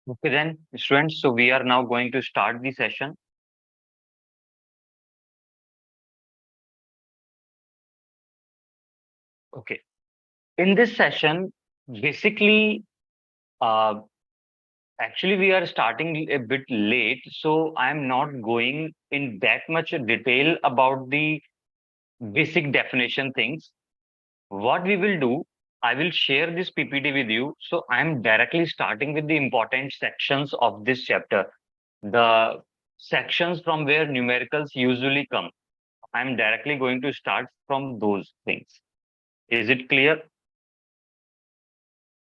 Okay then, students, so we are now going to start the session. Okay. In this session, basically, uh, actually, we are starting a bit late, so I'm not going in that much detail about the basic definition things. What we will do, I will share this PPT with you. So I'm directly starting with the important sections of this chapter, the sections from where numericals usually come. I'm directly going to start from those things. Is it clear?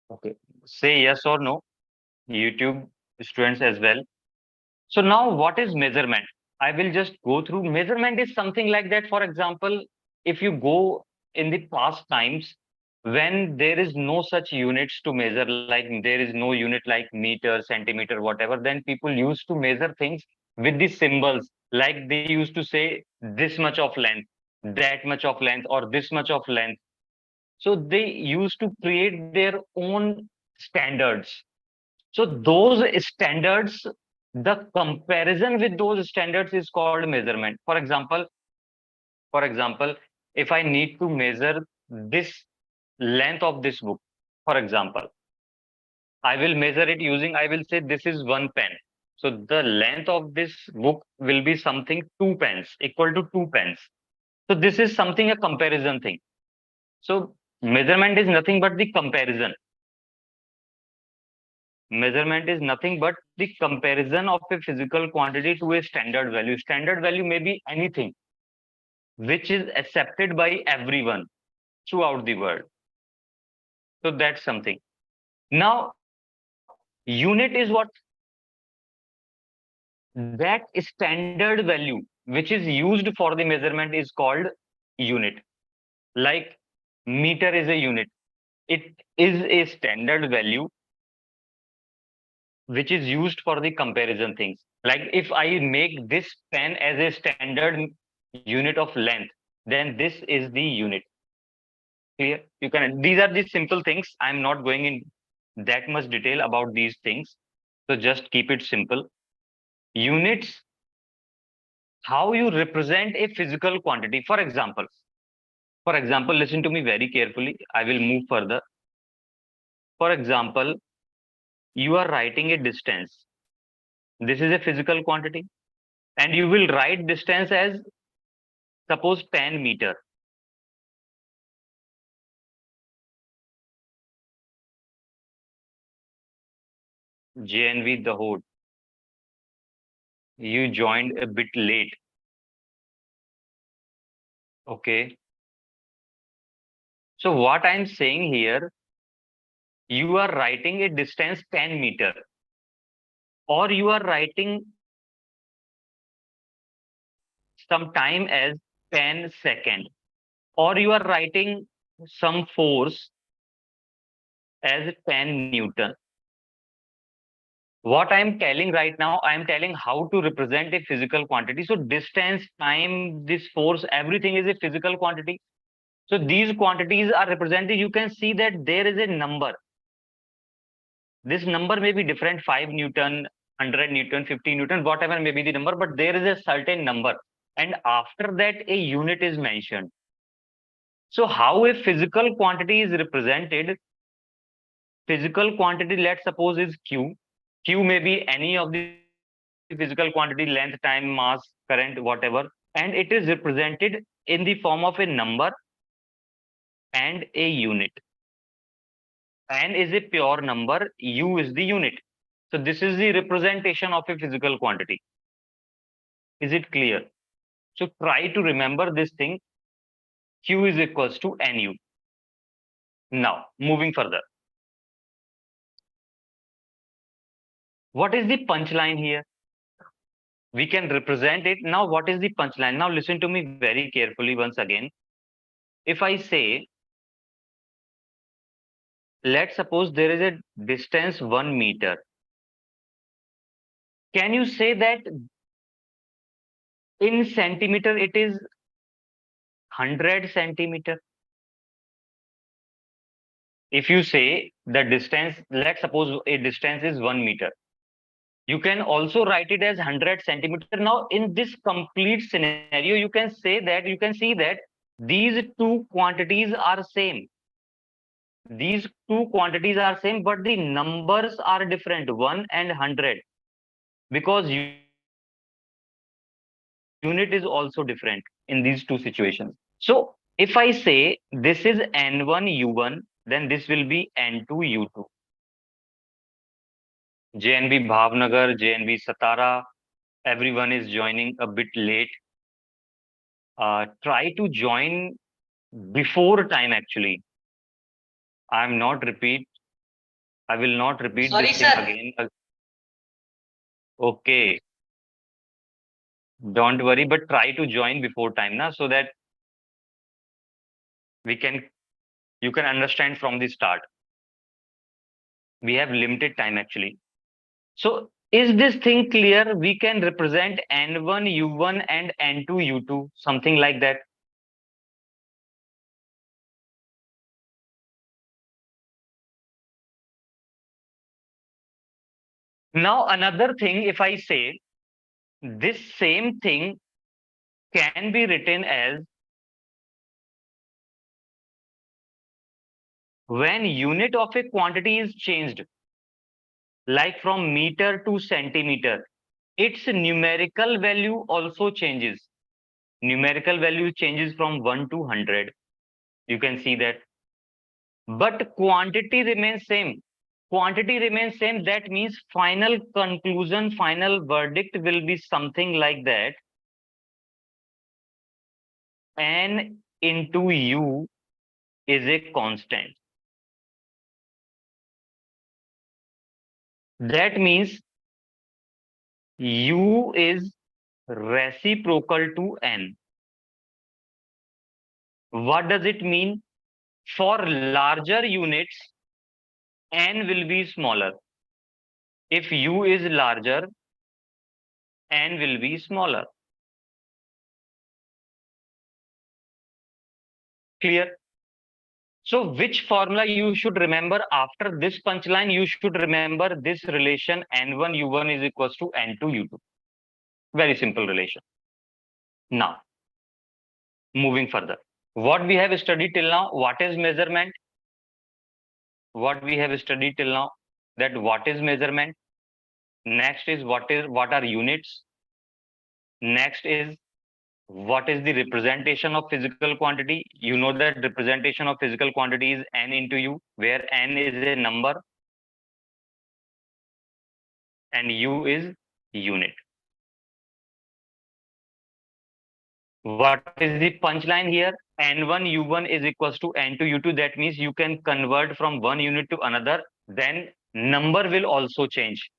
Okay. Say yes or no, YouTube students as well. So now what is measurement? I will just go through. Measurement is something like that. For example, if you go in the past times when there is no such units to measure, like there is no unit like meter, centimeter, whatever, then people used to measure things with the symbols. Like they used to say this much of length, that much of length, or this much of length. So they used to create their own standards. So those standards, the comparison with those standards is called measurement. For example, if I need to measure this length of this book, for example, I will measure it using, I will say this is one pen. So the length of this book will be something two pens, equal to two pens. So this is something a comparison thing. So measurement is nothing but the comparison. Measurement is nothing but the comparison of a physical quantity to a standard value. Standard value may be anything which is accepted by everyone throughout the world. So that's something. Now, unit is what? That standard value which is used for the measurement is called unit. Like meter is a unit. It is a standard value which is used for the comparison things. Like if I make this pen as a standard unit of length, then this is the unit. Clear? You can. These are the simple things. I'm not going in that much detail about these things. So just keep it simple. Units, how you represent a physical quantity. For example, listen to me very carefully. I will move further. For example, you are writing a distance. This is a physical quantity, and you will write distance as suppose 10 meter. JNV the Hood. You joined a bit late. Okay. So what I'm saying here, you are writing a distance 10 meter, or you are writing some time as 10 second, or you are writing some force as 10 Newton. What I'm telling right now, I'm telling how to represent a physical quantity. So distance, time, this force, everything is a physical quantity. So these quantities are represented. You can see that there is a number. This number may be different, 5 Newton, 100 Newton, 50 Newton, whatever may be the number, but there is a certain number. And after that, a unit is mentioned. So how a physical quantity is represented, physical quantity, let's suppose is Q. Q may be any of the physical quantity, length, time, mass, current, whatever. And it is represented in the form of a number and a unit. N is a pure number, U is the unit. So this is the representation of a physical quantity. Is it clear? So try to remember this thing. Q is equals to NU. Now, moving further. What is the punchline here? We can represent it. Now, what is the punchline? Now, listen to me very carefully once again. If I say, let's suppose there is a distance 1 meter. Can you say that in centimeter it is 100 centimeter? if you say the distance, let's suppose a distance is 1 meter. You can also write it as 100 centimeter. Now, in this complete scenario, you can see that these two quantities are same. These two quantities are same, but the numbers are different, 1 and 100, because unit is also different in these two situations. So if I say this is N1 U1, then this will be N2 U2. JNB Bhavnagar, JNB Satara, everyone is joining a bit late. Try to join before time actually. I'm not repeat. I will not repeat Sorry, this thing sir. again. Okay, don't worry, but try to join before time, na, so that we can you can understand from the start. We have limited time actually. So is this thing clear? We can represent N1 U1 and N2 U2, something like that. Now another thing, if I say this same thing can be written as when unit of a quantity is changed, like from meter to centimeter, its numerical value also changes. Numerical value changes from 1 to 100. You can see that. But quantity remains same. Quantity remains same. That means final conclusion, final verdict will be something like that. N into U is a constant. That means U is reciprocal to N. What does it mean? For larger units, N will be smaller. If U is larger, N will be smaller. Clear? So which formula you should remember after this punchline? You should remember this relation N1 U1 is equals to N2 U2. Very simple relation. Now, moving further. What we have studied till now, what is measurement? What we have studied till now, that what is measurement? Next is what are units? Next is what is the representation of physical quantity? You know that representation of physical quantity is N into U, where N is a number and U is unit. What is the punchline here? N1 U1 is equals to N2 U2. That means you can convert from one unit to another. Then number will also change,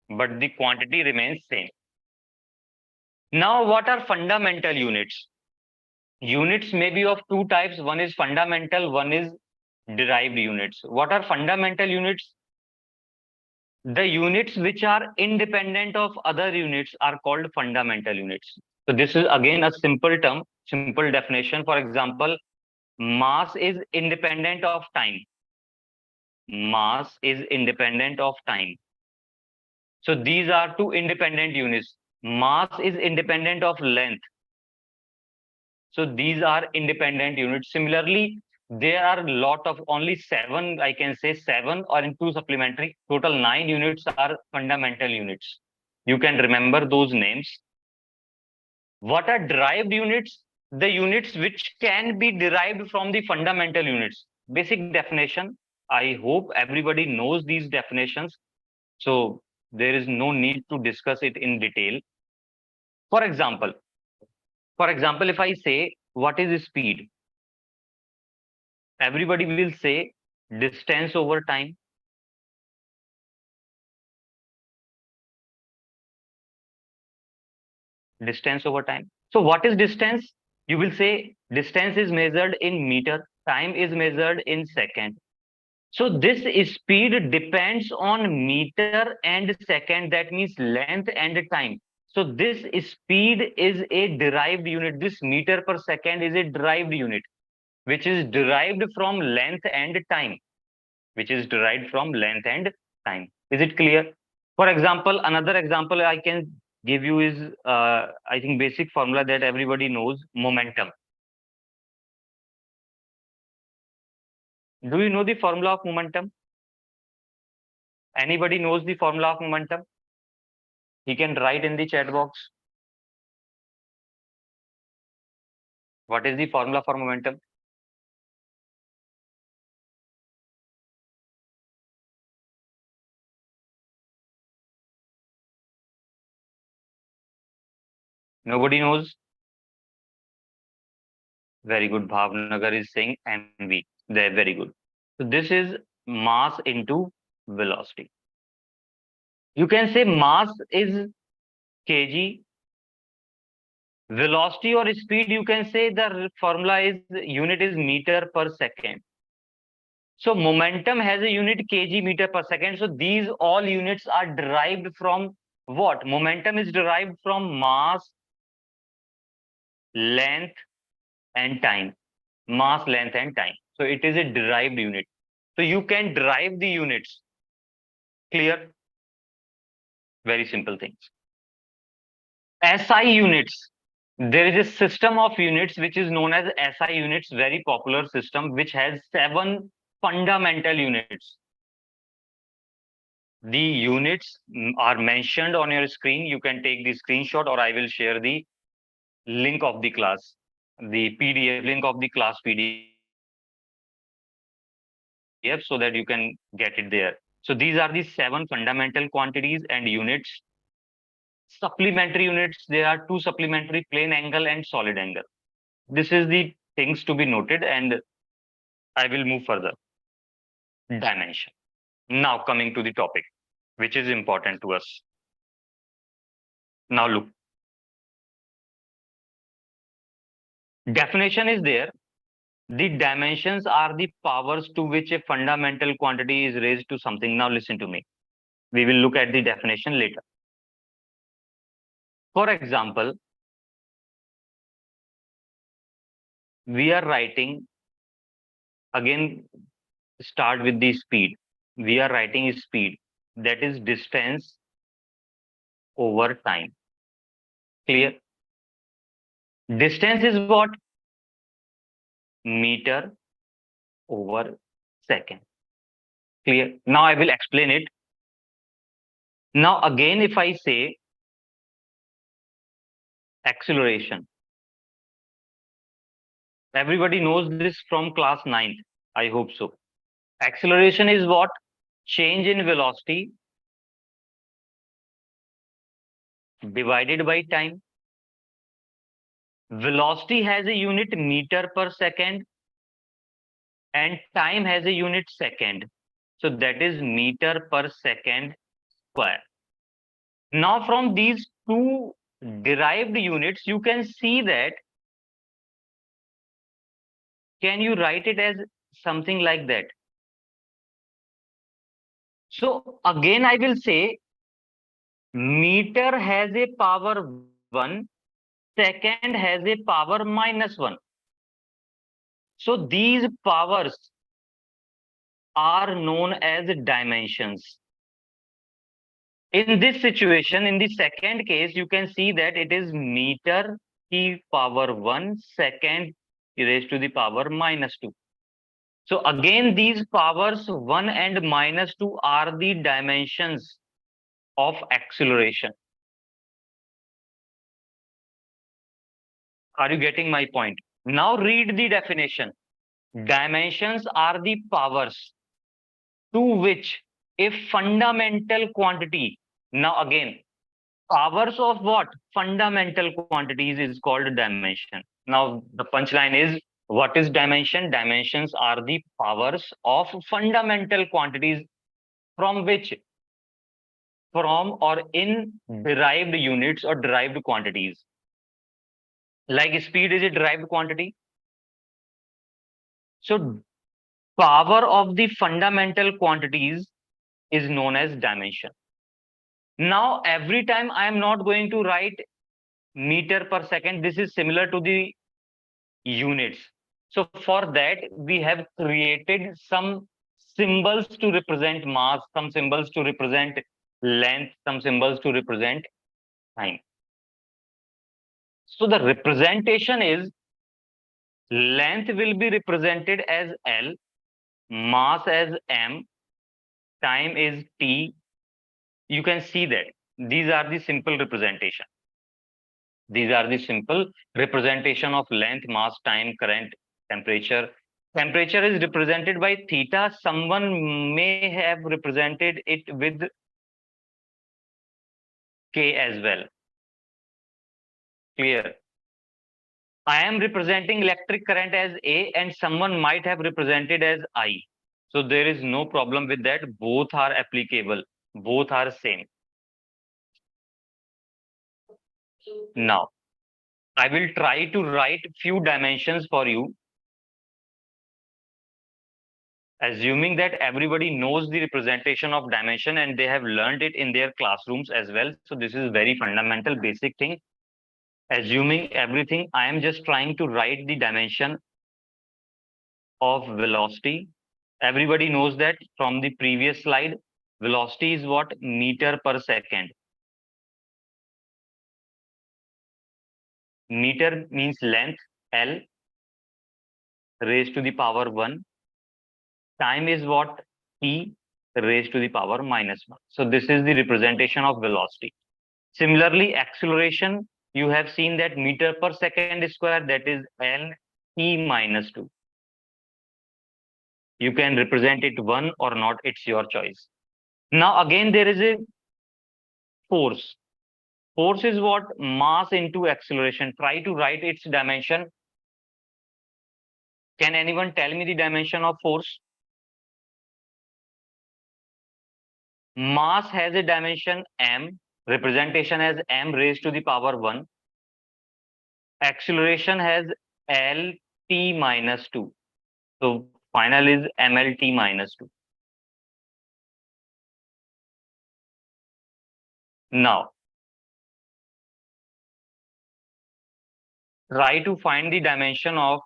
but the quantity remains same. Now, what are fundamental units? Units may be of two types. One is fundamental, one is derived units. What are fundamental units? The units which are independent of other units are called fundamental units. So this is again a simple term, simple definition. For example, mass is independent of time. Mass is independent of time. So these are two independent units. Mass is independent of length. So these are independent units. Similarly, there are a lot of only seven, I can say seven or in two supplementary, total 9 units are fundamental units. You can remember those names. What are derived units? The units which can be derived from the fundamental units. Basic definition. I hope everybody knows these definitions. So there is no need to discuss it in detail. For example, if I say, what is speed? Everybody will say distance over time. Distance over time. So what is distance? You will say distance is measured in meter, time is measured in second. So this speed depends on meter and second. That means length and time. So this speed is a derived unit. This meter per second is a derived unit, which is derived from length and time. which is derived from length and time. Is it clear? For example, another example I can give you is, I think, basic formula that everybody knows, momentum. Do you know the formula of momentum? Anybody knows the formula of momentum? He can write in the chat box. What is the formula for momentum? Nobody knows? Very good. Bhavnagar is saying MV. They're very good. So this is mass into velocity. You can say mass is kg. Velocity or speed, you can say the formula is unit is meter per second. So momentum has a unit kg meter per second. So these all units are derived from what? Momentum is derived from mass, length, and time. Mass, length, and time. So it is a derived unit. So you can derive the units. Clear? Very simple things. SI units. There is a system of units which is known as SI units, very popular system, which has 7 fundamental units. The units are mentioned on your screen. You can take the screenshot, or I will share the link of the class, the PDF link of the class PDF, so that you can get it there. So these are the 7 fundamental quantities and units. Supplementary units, there are 2 supplementary: plane angle and solid angle. This is the things to be noted, and I will move further. Dimension. Now coming to the topic, which is important to us. Now look. Definition is there. The dimensions are the powers to which a fundamental quantity is raised to something. Now listen to me. We will look at the definition later. For example, we are writing, again, start with the speed. We are writing speed, that is distance over time. Clear? Distance is what? Meter over second. Clear? Now I will explain it. Now again, if I say acceleration, everybody knows this from class 9th. I hope so. Acceleration is what? Change in velocity divided by time. Velocity has a unit meter per second and time has a unit second. So that is meter per second square. Now from these 2 derived units, you can see that, can you write it as something like that? So again, I will say meter has a power 1, second has a power -1. So these powers are known as dimensions. In this situation, in the second case, you can see that it is meter e power 1, second raised to the power -2. So again, these powers 1 and -2 are the dimensions of acceleration. Are you getting my point? Now read the definition. Dimensions are the powers to which a fundamental quantity. Now again, powers of what? Fundamental quantities is called dimension. Now the punchline is, what is dimension? Dimensions are the powers of fundamental quantities from which, from or in derived units or derived quantities. Like speed is a derived quantity. So power of the fundamental quantities is known as dimension. Now every time I am not going to write meter per second. This is similar to the units. So for that, we have created some symbols to represent mass, some symbols to represent length, some symbols to represent time. So the representation is length will be represented as L, mass as M, time is T. You can see that these are the simple representation. These are the simple representation of length, mass, time, current, temperature. Temperature is represented by theta. Someone may have represented it with K as well. Clear? I am representing electric current as A and someone might have represented as I. So there is no problem with that. Both are applicable. Both are same. Now, I will try to write few dimensions for you. Assuming that everybody knows the representation of dimension and they have learned it in their classrooms as well. So this is very fundamental basic thing. Assuming everything, I am just trying to write the dimension of velocity. Everybody knows that from the previous slide, velocity is what? Meter per second. Meter means length, L, raised to the power 1. Time is what? T, raised to the power minus 1. So this is the representation of velocity. Similarly, acceleration, you have seen that meter per second square, that is L T minus 2. You can represent it 1 or not, it's your choice. Now again, there is a force. Force is what? Mass into acceleration. Try to write its dimension. Can anyone tell me the dimension of force? Mass has a dimension m, representation as m raised to the power 1. Acceleration has lt minus 2. So final is mlt minus 2. Now, try to find the dimension of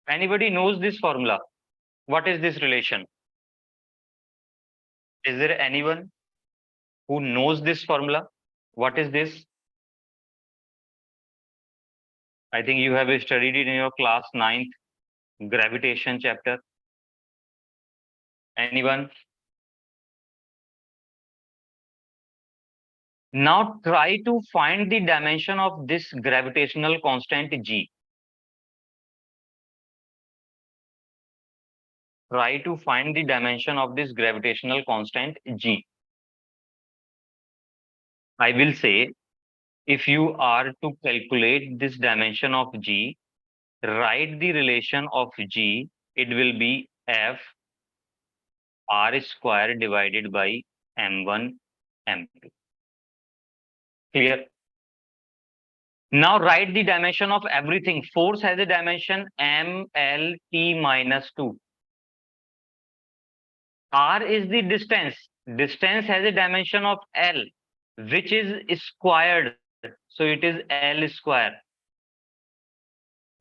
anybody knows this formula. What is this relation? Is there anyone who knows this formula? What is this? I think you have studied it in your class 9th gravitation chapter. Anyone? Now try to find the dimension of this gravitational constant G. Try to find the dimension of this gravitational constant G. I will say, if you are to calculate this dimension of G, write the relation of G, it will be F R square divided by M1 M2. Clear? Now write the dimension of everything. Force has a dimension M L T minus 2. R is the distance. Distance has a dimension of L, which is squared. So it is L square.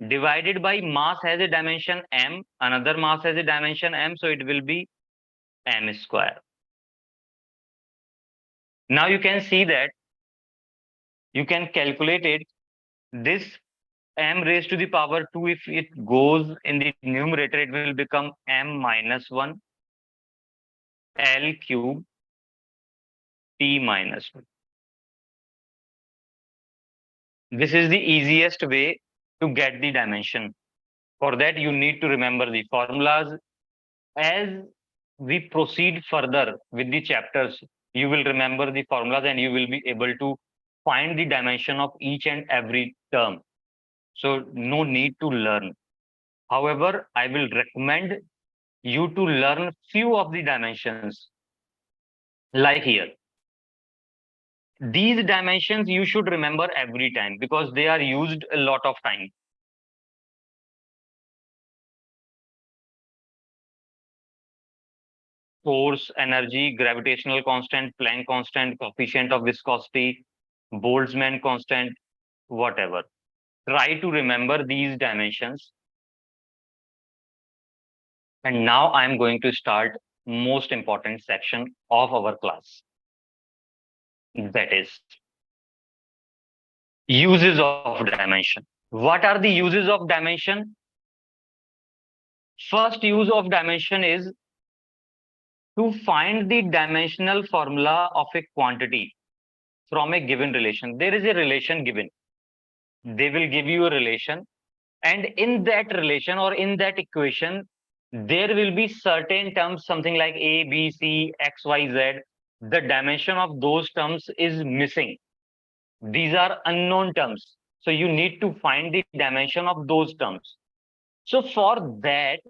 Divided by mass has a dimension M. Another mass has a dimension M. So it will be M square. Now you can see that you can calculate it. This M raised to the power 2, if it goes in the numerator, it will become M minus 1 L cube T minus 2. This is the easiest way to get the dimension. For that, you need to remember the formulas. As we proceed further with the chapters, you will remember the formulas and you will be able to find the dimension of each and every term. So no need to learn. However, I will recommend you to learn few of the dimensions. Like here. These dimensions you should remember every time because they are used a lot of time. Force, energy, gravitational constant, Planck constant, coefficient of viscosity, Boltzmann constant, whatever. Try to remember these dimensions. And now I'm going to start most important section of our class. That is uses of dimension. What are the uses of dimension? First use of dimension is to find the dimensional formula of a quantity from a given relation. There is a relation given. They will give you a relation, and in that relation or in that equation, there will be certain terms, something like A, B, C, X, Y, Z. The dimension of those terms is missing. These are unknown terms. So you need to find the dimension of those terms. So for that,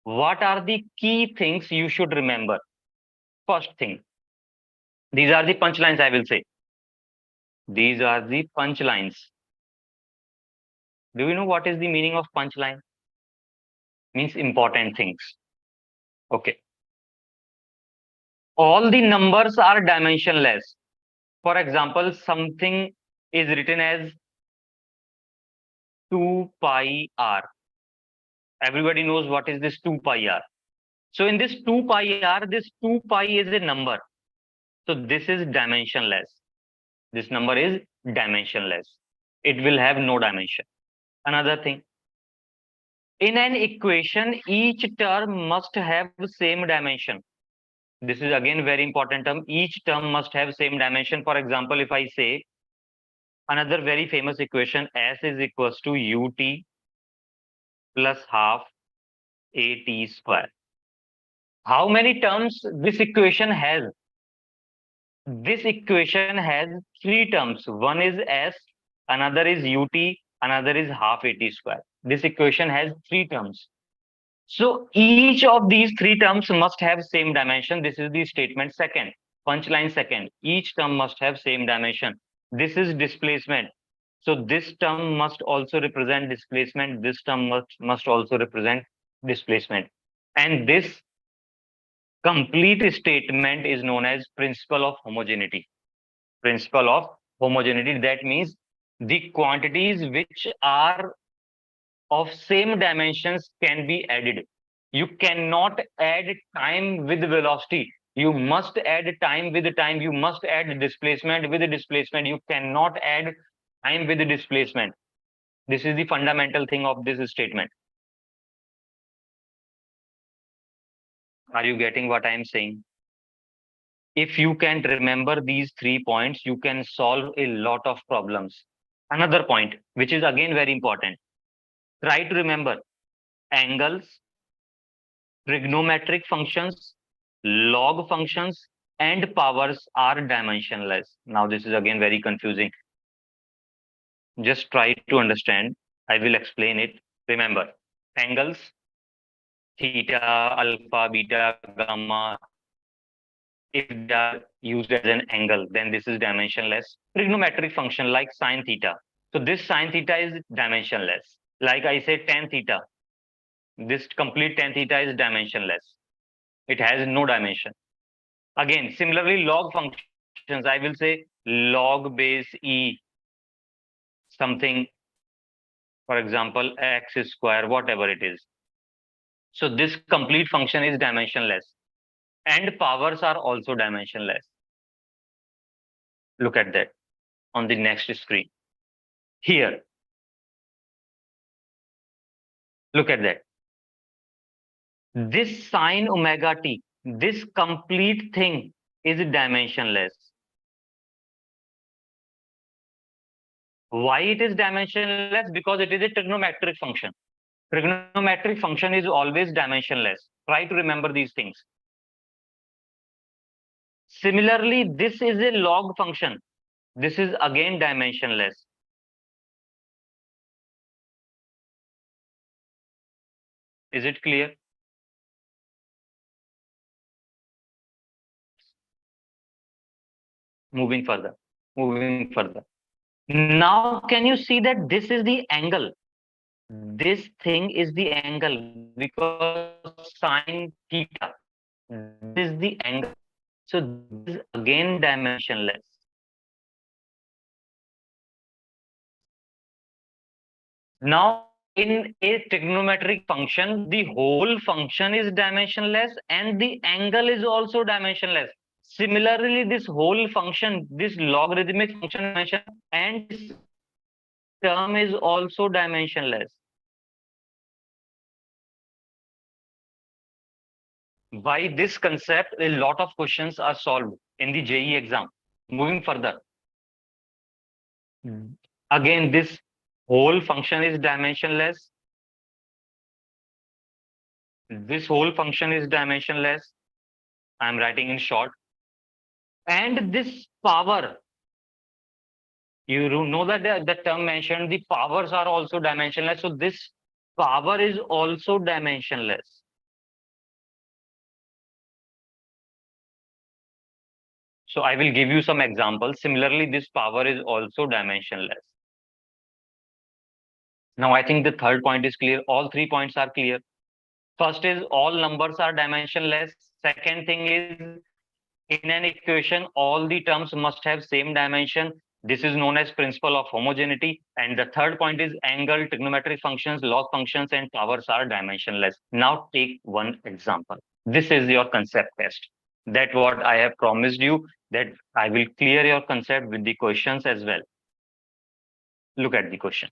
what are the key things you should remember? First thing, these are the punchlines, I will say. These are the punchlines. Do you know what is the meaning of punchline? Means important things. Okay. All the numbers are dimensionless. For example, something is written as 2 pi r. Everybody knows what is this 2 pi r. So in this 2 pi r, this 2 pi is a number. So this is dimensionless. This number is dimensionless. It will have no dimension. Another thing, in an equation, each term must have the same dimension. This is again very important term. Each term must have same dimension. For example, if I say another very famous equation, S is equals to ut plus half at square. How many terms this equation has? This equation has three terms. One is S, another is ut, another is half at square. This equation has three terms. So each of these three terms must have same dimension. This is the statement second. Punchline second. Each term must have same dimension. This is displacement. So this term must also represent displacement. This term must also represent displacement. And this complete statement is known as principle of homogeneity. Principle of homogeneity. That means the quantities which are of same dimensions can be added. You cannot add time with velocity. You must add time with time. You must add displacement with displacement. You cannot add time with displacement. This is the fundamental thing of this statement. Are you getting what I am saying? If you can remember these 3 points, you can solve a lot of problems. Another point, which is again very important. Try to remember angles, trigonometric functions, log functions, and powers are dimensionless. Now, this is again very confusing. Just try to understand. I will explain it. Remember, angles, theta, alpha, beta, gamma, if they are used as an angle, then this is dimensionless. Trigonometric function like sine theta. So this sine theta is dimensionless. Like I said, tan theta. This complete tan theta is dimensionless. It has no dimension. Again, similarly, log functions, I will say log base e, something, for example, x square, whatever it is. So this complete function is dimensionless. And powers are also dimensionless. Look at that on the next screen. Here, look at that. This sine omega t, this complete thing is dimensionless. Why it is dimensionless? Because it is a trigonometric function. Trigonometric function is always dimensionless. Try to remember these things. Similarly, this is a log function. This is again dimensionless. Is it clear? Moving further. Moving further. Now, can you see that this is the angle? This thing is the angle because sine theta. This is the angle. So this is again dimensionless. Now in a trigonometric function, the whole function is dimensionless and the angle is also dimensionless. Similarly, this whole function, this logarithmic function dimension, and this term is also dimensionless. By this concept, a lot of questions are solved in the JEE exam. Moving further, again, this whole function is dimensionless. This whole function is dimensionless. I'm writing in short. And this power, you know that the term mentioned, the powers are also dimensionless. So this power is also dimensionless. So I will give you some examples. Similarly, this power is also dimensionless. Now I think the third point is clear. All 3 points are clear. First is all numbers are dimensionless. Second thing is in an equation, all the terms must have same dimension. This is known as principle of homogeneity. And the third point is angle, trigonometric functions, log functions, and powers are dimensionless. Now take one example. This is your concept test. That what I have promised you, that I will clear your concept with the questions as well. Look at the question.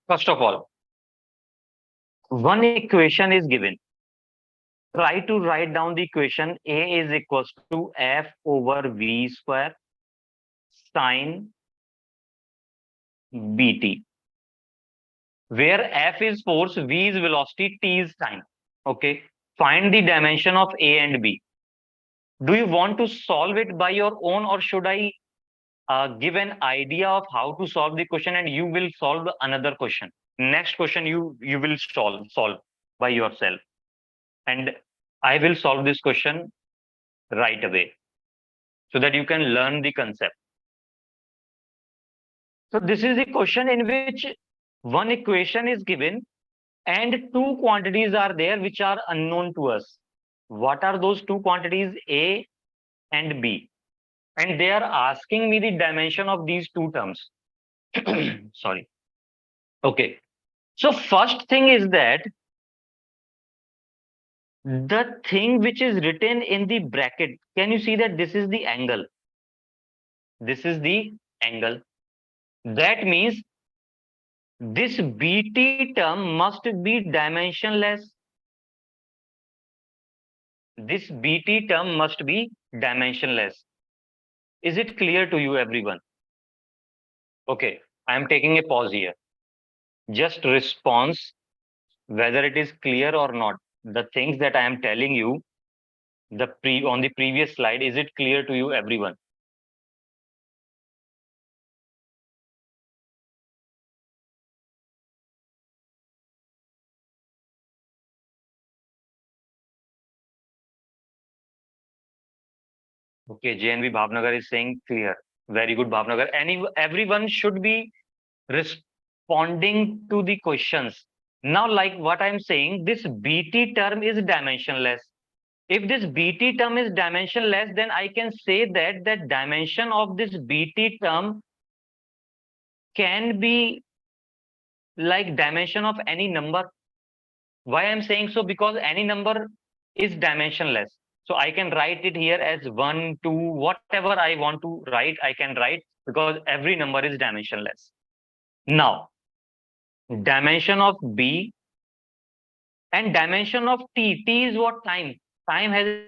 First of all, one equation is given. Try to write down the equation. A is equals to F over V square sine BT, where F is force, V is velocity, T is time. Okay. Find the dimension of A and B. Do you want to solve it by your own, or should I give an idea of how to solve the question and you will solve another question? Next question you will solve by yourself, and I will solve this question right away so that you can learn the concept. So this is a question in which one equation is given and two quantities are there which are unknown to us. What are those two quantities? A and B. And they are asking me the dimension of these two terms. Sorry. Okay. So first thing is that the thing which is written in the bracket, can you see that this is the angle? This is the angle. That means this BT term must be dimensionless. This BT term must be dimensionless. Is it clear to you, everyone? Okay, I am taking a pause here. Just response whether it is clear or not. The things that I am telling you, on the previous slide, is it clear to you, everyone? Okay, JNV Bhavnagar is saying clear. Very good, Bhavnagar. Everyone should be responding to the questions. Now, like what I'm saying, this BT term is dimensionless. If this BT term is dimensionless, then I can say that the dimension of this BT term can be like dimension of any number. Why I'm saying so? Because any number is dimensionless. So I can write it here as 1, 2, whatever I want to write, I can write because every number is dimensionless. Now, dimension of B and dimension of T. T is what? Time. Time has,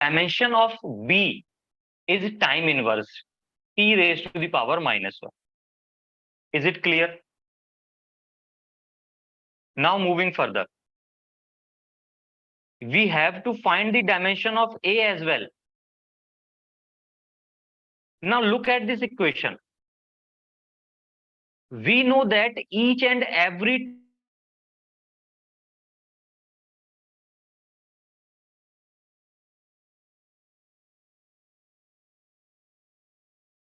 dimension of B is time inverse, T raised to the power minus 1. Is it clear? Now moving further, we have to find the dimension of A as well. Now look at this equation. We know that each and every,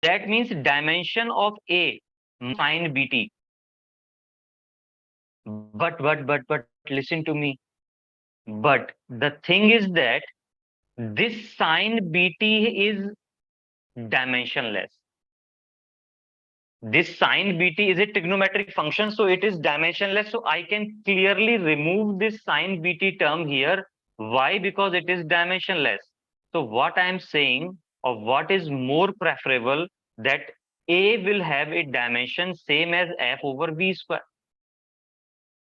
that means dimension of A sine BT. But listen to me. But the thing is that this sine bt is dimensionless. This sine bt is a trigonometric function, so it is dimensionless. So I can clearly remove this sine bt term here. Why? Because it is dimensionless. So what I am saying, or what is more preferable, that A will have a dimension same as f over v square.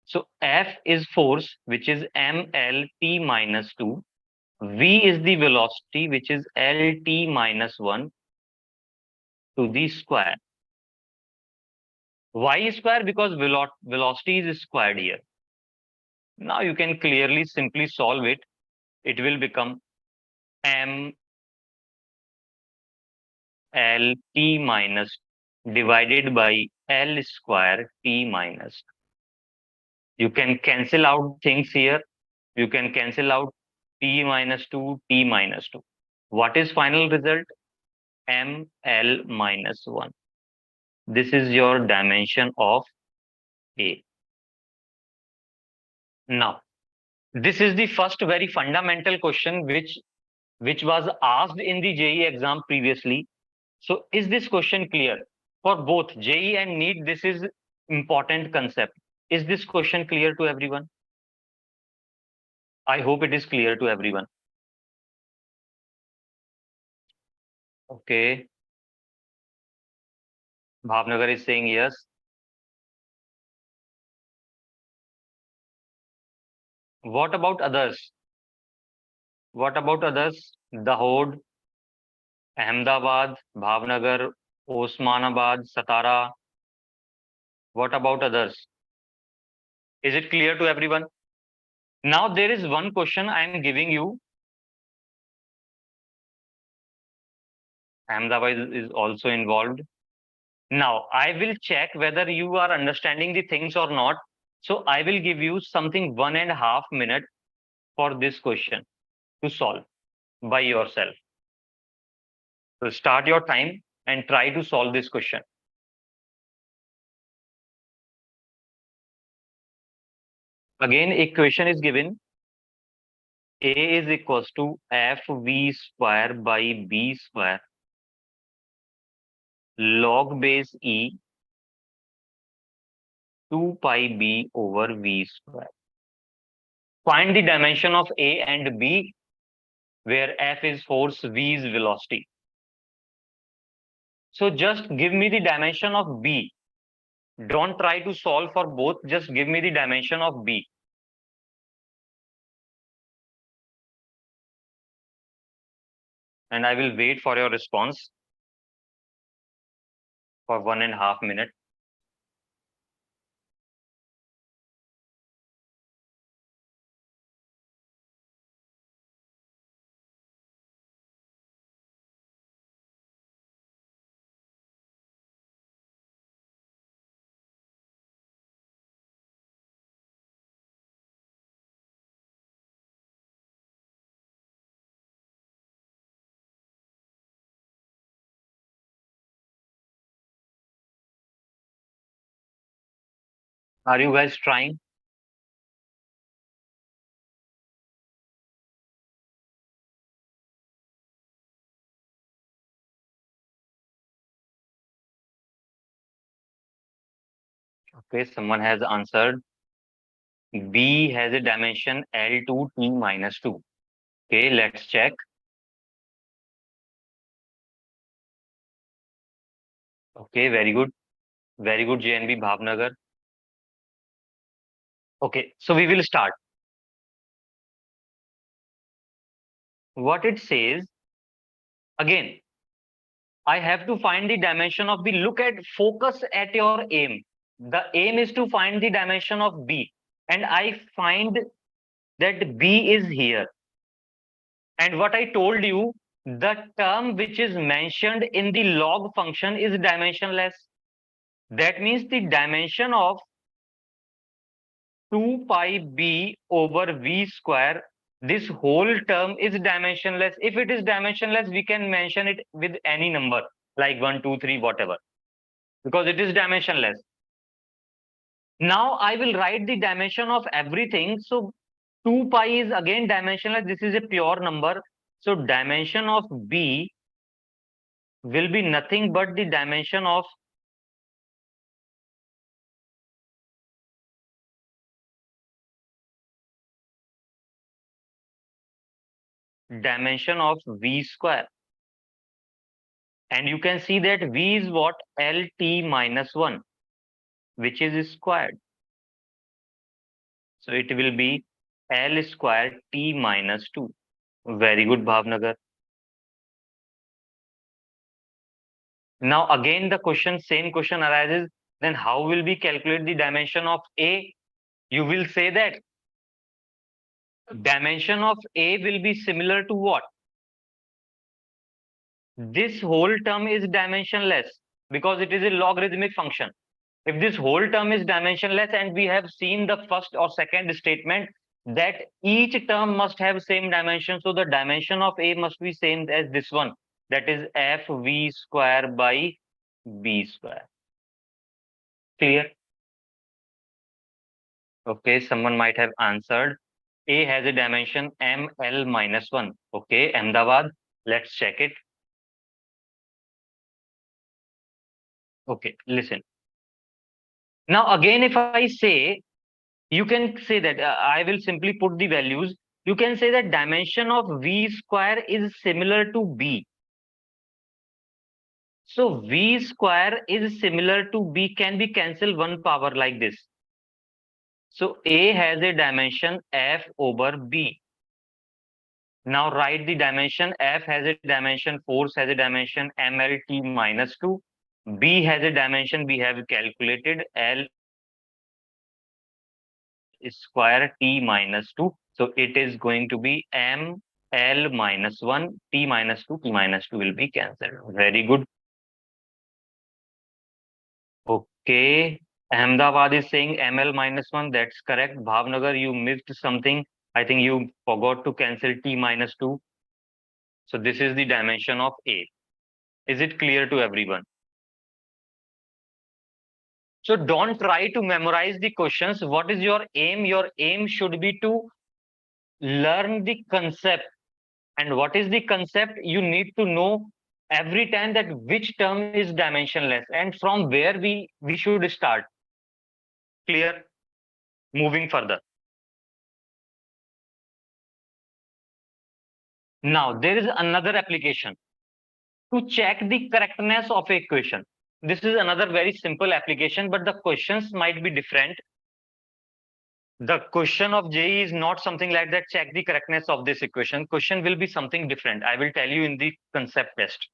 So F is force, which is mlt minus 2. V is the velocity, which is lt minus 1 to the square. Y square, because velocity is squared here. Now you can clearly simply solve it. It will become mlt minus divided by L square t minus. You can cancel out things here. You can cancel out t minus 2, t minus 2. What is final result? ml minus 1. This is your dimension of A. Now, this is the first very fundamental question which was asked in the JEE exam previously. So is this question clear? For both JEE and NEET, this is important concept. Is this question clear to everyone? I hope it is clear to everyone. Okay. Bhavnagar is saying yes. What about others? What about others? Dahod, Ahmedabad, Bhavnagar, Osmanabad, Satara. What about others? Is it clear to everyone? Now there is one question I am giving you. Ahmedabad is also involved. Now I will check whether you are understanding the things or not. So I will give you something 1.5 minutes for this question to solve by yourself. So start your time and try to solve this question. Again, equation is given. A is equals to fv square by b square log base e 2 pi b over v square. Find the dimension of A and B, where F is force, V is velocity. So just give me the dimension of B. Don't try to solve for both. Just give me the dimension of B. And I will wait for your response for 1.5 minutes. Are you guys trying? Okay, someone has answered. B has a dimension L2 T minus 2. Okay, let's check. Okay, very good. Very good, JNB Bhavnagar. Okay, so we will start. What it says, again, I have to find the dimension of B. Look at, focus at your aim. The aim is to find the dimension of B. And I find that B is here. And what I told you, the term which is mentioned in the log function is dimensionless. That means the dimension of 2 pi B over V square, this whole term is dimensionless. If it is dimensionless, we can mention it with any number, like 1, 2, 3, whatever, because it is dimensionless. Now I will write the dimension of everything. So 2 pi is again dimensionless. This is a pure number. So dimension of B will be nothing but the dimension of V square. And you can see that V is what? LT minus 1, which is squared. So it will be L square T minus 2. Very good, Bhavnagar. Now again the question, same question arises. Then how will we calculate the dimension of A? You will say that dimension of A will be similar to what? This whole term is dimensionless because it is a logarithmic function. If this whole term is dimensionless, and we have seen the first or second statement that each term must have same dimension, so the dimension of A must be same as this one, that is FV square by B square. Clear? Okay, someone might have answered. A has a dimension ML minus 1. Okay, Ahmedabad, let's check it. Okay, listen. Now again, if I say, you can say that I will simply put the values. You can say that dimension of V square is similar to B. So V square is similar to B. Can we cancel one power like this? So A has a dimension F over B. Now write the dimension. F has a dimension, force has a dimension MLT minus 2. B has a dimension we have calculated, L square T minus 2. So it is going to be M L minus 1, T minus 2, T minus 2 will be cancelled. Very good. Okay. Ahmedabad is saying ML minus 1. That's correct. Bhavnagar, you missed something. I think you forgot to cancel T minus 2. So this is the dimension of A. Is it clear to everyone? So don't try to memorize the questions. What is your aim? Your aim should be to learn the concept. And what is the concept? You need to know every time that which term is dimensionless and from where we should start. Clear? Moving further. Now there is another application to check the correctness of a equation. This is another very simple application, but the questions might be different. The question of JE is not something like that, check the correctness of this equation. Question will be something different. I will tell you in the concept test.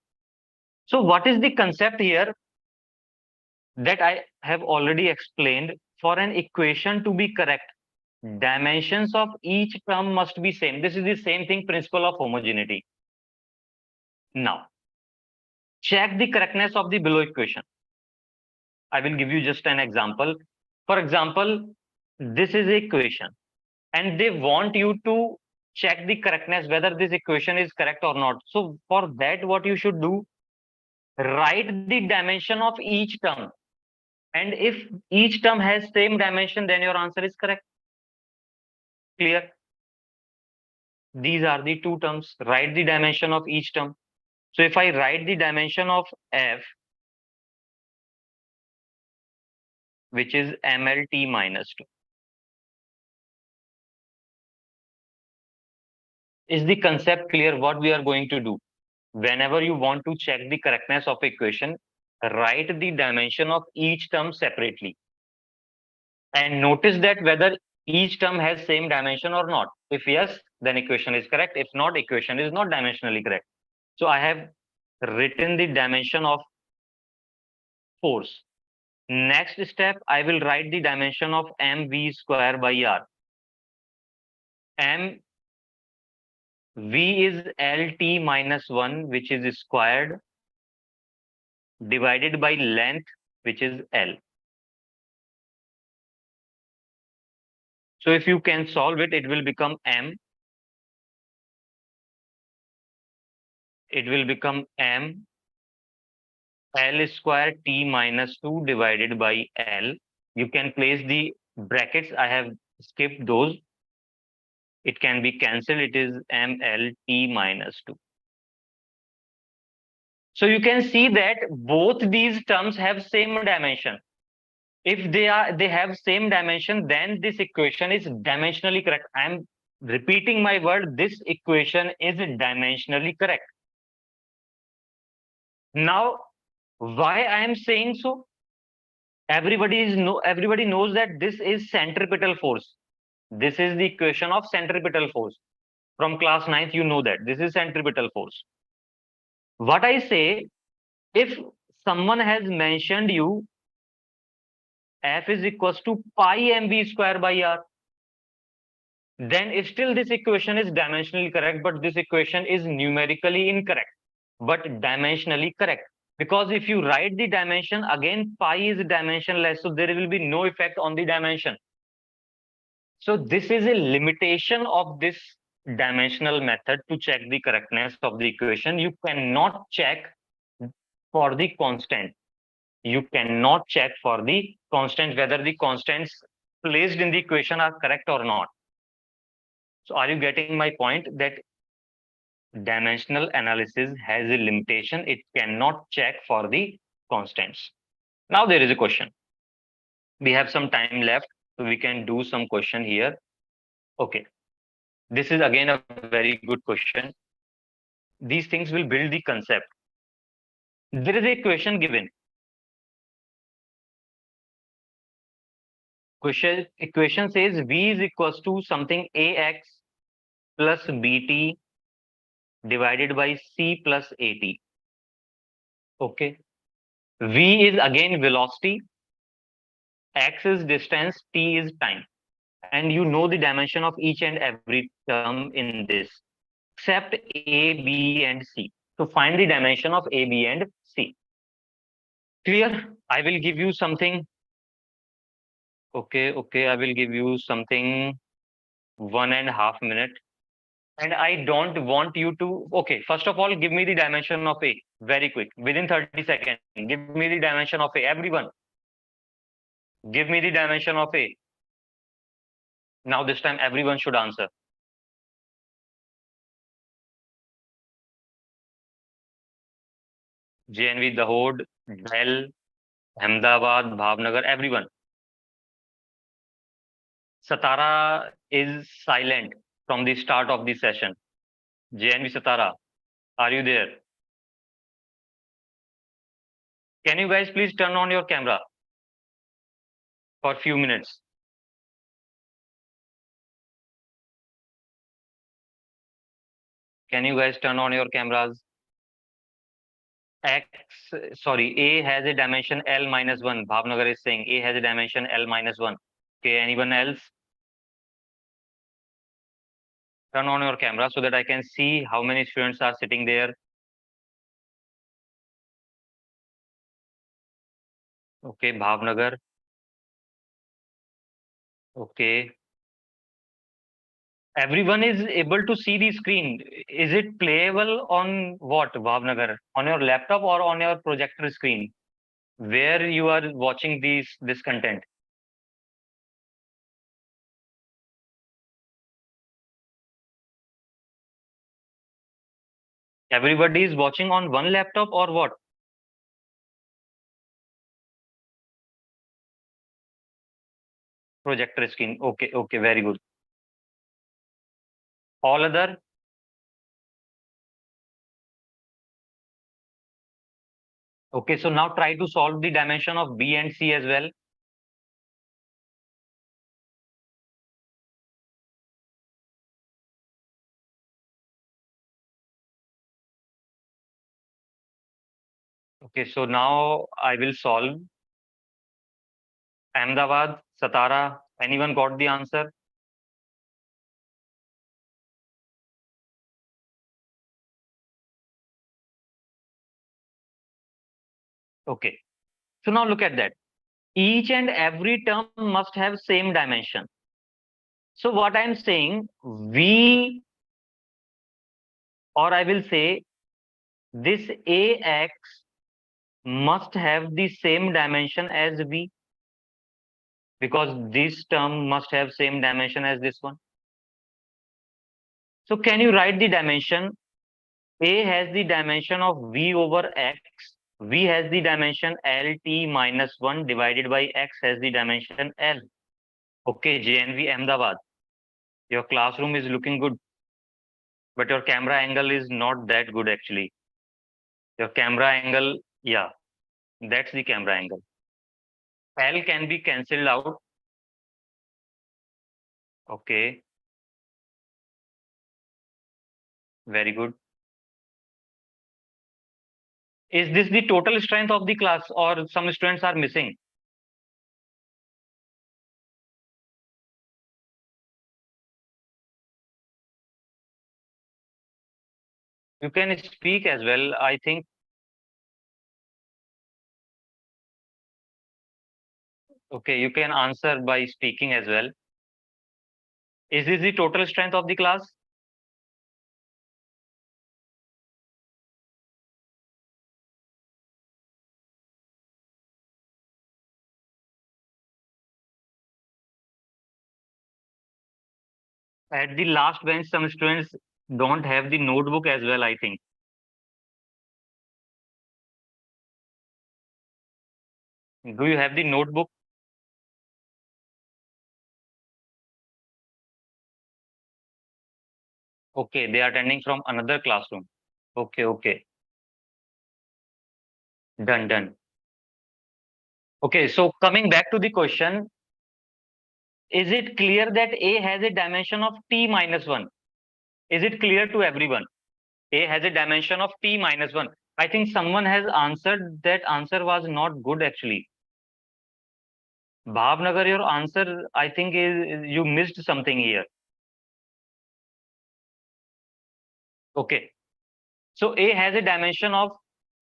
So what is the concept here? That I have already explained. For an equation to be correct, dimensions of each term must be same. This is the same thing, principle of homogeneity. Now, check the correctness of the below equation. I will give you just an example. For example, this is a equation, and they want you to check the correctness, whether this equation is correct or not. So for that, what you should do, write the dimension of each term. And if each term has same dimension, then your answer is correct. Clear? These are the two terms. Write the dimension of each term. So if I write the dimension of F, which is MLT minus 2, is the concept clear what we are going to do? Whenever you want to check the correctness of equation, write the dimension of each term separately. And notice that whether each term has same dimension or not. If yes, then equation is correct. If not, equation is not dimensionally correct. So I have written the dimension of force. Next step, I will write the dimension of mv square by r. M v is lt minus 1, which is squared, divided by length, which is L. So if you can solve it, it will become M. It will become M L square T minus 2 divided by L. You can place the brackets. I have skipped those. It can be cancelled. It is MLT minus 2. So you can see that both these terms have same dimension. If they have same dimension, then this equation is dimensionally correct. I am repeating my word. This equation is dimensionally correct. Now, why I am saying so? Everybody knows that this is centripetal force. This is the equation of centripetal force. From class 9th, you know that this is centripetal force. What I say, if someone has mentioned you F is equals to pi mv square by r, then still this equation is dimensionally correct, but this equation is numerically incorrect, but dimensionally correct. Because if you write the dimension, again pi is dimensionless, so there will be no effect on the dimension. So this is a limitation of this dimensional method to check the correctness of the equation. You cannot check for the constant. You cannot check for the constant whether the constants placed in the equation are correct or not. So are you getting my point that dimensional analysis has a limitation? It cannot check for the constants. Now there is a question. We have some time left, so we can do some question here. Okay. This is again a very good question. These things will build the concept. There is a question given. Equation says V is equals to something AX plus BT divided by C plus AT. Okay. V is again velocity, X is distance, T is time. And you know the dimension of each and every term in this, except A, B, and C. So find the dimension of A, B, and C. Clear? I will give you something. Okay, I will give you something 1.5 minute. And I don't want you to. Okay, first of all, give me the dimension of A very quick, within 30 seconds. Give me the dimension of A. Everyone, give me the dimension of A. Now, this time, everyone should answer. JNV, Dahod, Delhi, Ahmedabad, Bhavnagar, everyone. Satara is silent from the start of the session. JNV Satara, are you there? Can you guys please turn on your camera for a few minutes? Can you guys turn on your cameras? A has a dimension L minus 1. Bhavnagar is saying A has a dimension L minus 1. Okay, anyone else? Turn on your camera so that I can see how many students are sitting there. Okay, Bhavnagar. Okay. Everyone is able to see the screen. Is it playable on what, Bhavnagar? On your laptop or on your projector screen? Where you are watching this content? Everybody is watching on one laptop or what? Projector screen. Okay, very good. All other? Okay, so now try to solve the dimension of B and C as well. Okay, so now I will solve. Ahmedabad, Satara, anyone got the answer? Okay, so now look at that. Each and every term must have same dimension. So what I'm saying, V, or I will say this AX must have the same dimension as V. because this term must have same dimension as this one. So can you write the dimension? A has the dimension of V over X. V has the dimension LT minus 1 divided by X has the dimension L. Okay, JNV Ahmedabad. Your classroom is looking good, but your camera angle is not that good actually. Your camera angle, yeah, that's the camera angle. L can be cancelled out. Okay, very good. Is this the total strength of the class or some students are missing? You can speak as well. I think, okay, you can answer by speaking as well. Is this the total strength of the class? At the last bench, some students don't have the notebook as well, I think. Do you have the notebook? Okay, they are attending from another classroom. Okay, okay. Done, done. Okay, so coming back to the question, is it clear that A has a dimension of t minus 1? Is it clear to everyone? A has a dimension of t minus 1. I think someone has answered that answer was not good actually. Bhavnagar, your answer, I think, is you missed something here. Okay. So A has a dimension of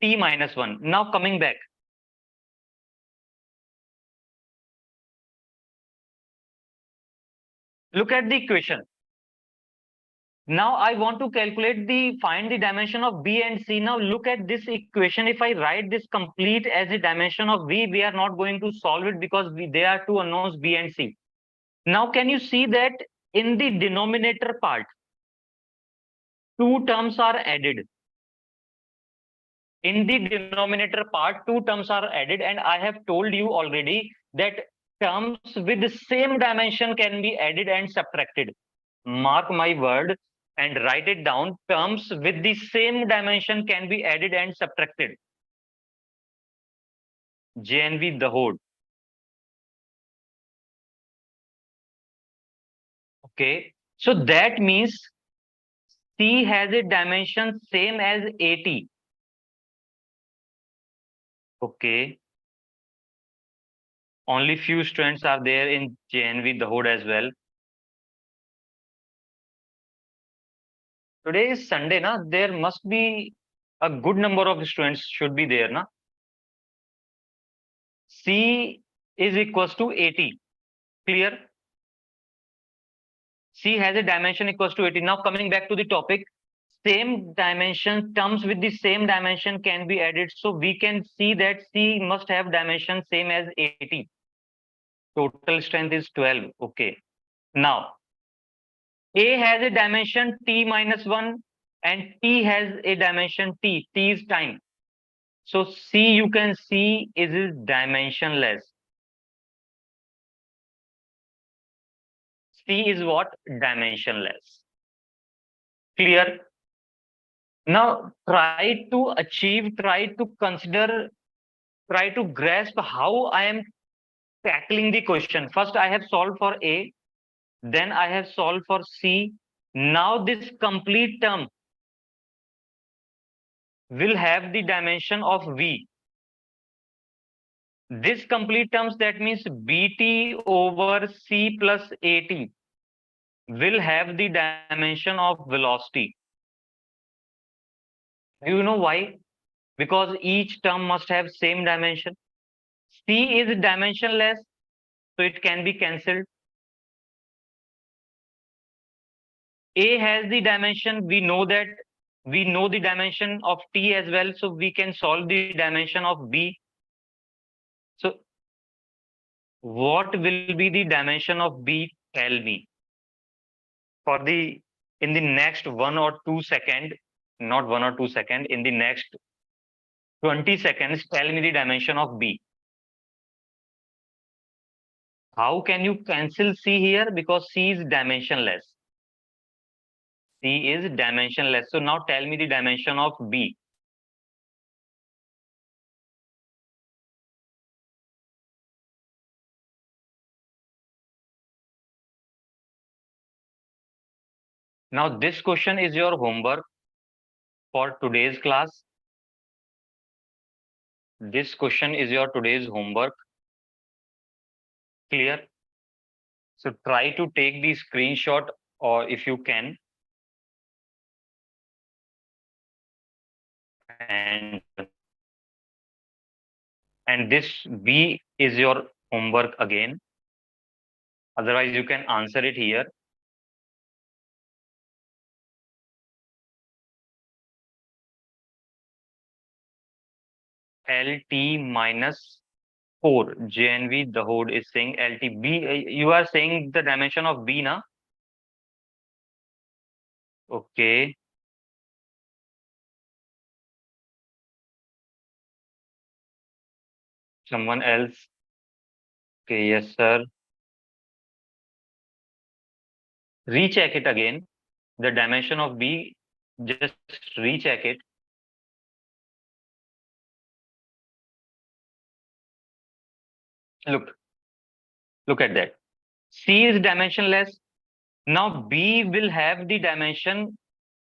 t minus 1. Now coming back. Look at the equation. Now I want to find the dimension of B and C. Now look at this equation. If I write this complete as a dimension of V, we are not going to solve it because there are two unknowns B and C. Now can you see that in the denominator part, two terms are added. In the denominator part, two terms are added, and I have told you already that terms with the same dimension can be added and subtracted. Mark my word and write it down. Terms with the same dimension can be added and subtracted. JNV the whole. Okay. So that means C has a dimension same as 80. Okay. Only few students are there in JNV the hood as well. Today is Sunday, na? There must be a good number of students should be there, na? C is equals to 80. Clear? C has a dimension equals to 80. Now coming back to the topic, same dimension, terms with the same dimension can be added. So we can see that C must have dimension same as 80. Total strength is 12. Okay. Now, A has a dimension T minus 1 and T has a dimension T. T is time. So C you can see is dimensionless. C is what? Dimensionless. Clear? Now try to achieve, try to consider, try to grasp how I am tackling the question. First, I have solved for A, then I have solved for C. Now this complete term will have the dimension of V. This complete terms, that means BT over C plus AT will have the dimension of velocity. Do you know why? Because each term must have same dimension. C is dimensionless, so it can be cancelled. A has the dimension, we know that, we know the dimension of T as well, so we can solve the dimension of B. So What will be the dimension of B? Tell me. For the in the next 1 or 2 second, not 1 or 2 second, in the next 20 seconds, tell me the dimension of B. How can you cancel C here? Because C is dimensionless. C is dimensionless. So now tell me the dimension of B. Now this question is your homework for today's class. This question is your today's homework. Clear? So try to take the screenshot, or if you can, and this B is your homework again. Otherwise, you can answer it here. LT minus 4. JNV, the Hode is saying LT. B, you are saying the dimension of B, na? Okay. Someone else. Okay, yes, sir. Recheck it again. The dimension of B, just recheck it. Look, look at that. C is dimensionless. Now B will have the dimension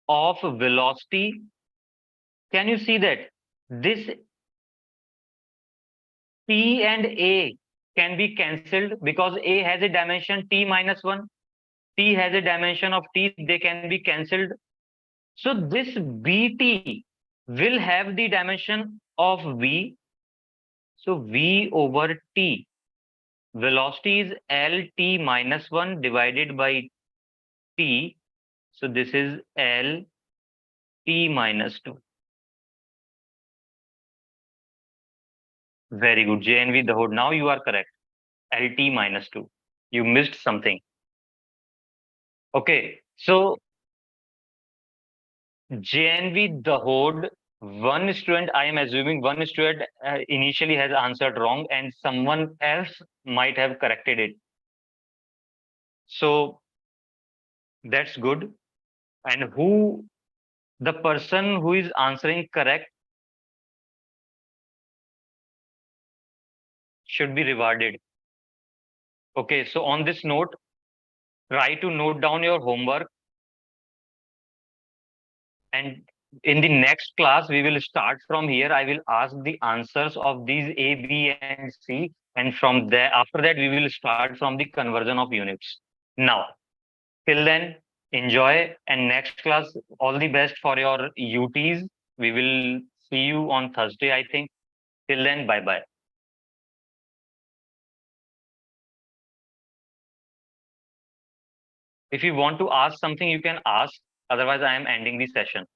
of velocity. Can you see that? This T and A can be cancelled because A has a dimension T minus 1. T has a dimension of T, they can be cancelled. So this BT will have the dimension of V. So V over T. Velocity is LT minus 1 divided by T. So this is LT minus 2. Very good. JNV the Hood. Now you are correct. LT minus 2. You missed something. Okay. So JNV the Hood. One student, I am assuming one student initially has answered wrong and someone else might have corrected it. So that's good. And who, the person who is answering correct should be rewarded. Okay, so on this note, try to note down your homework. And in the next class, we will start from here. I will ask the answers of these A, B, and C. And from there, after that, we will start from the conversion of units. Now, till then, enjoy. And next class, all the best for your UTs. We will see you on Thursday, I think. Till then, bye bye. If you want to ask something, you can ask. Otherwise, I am ending the session.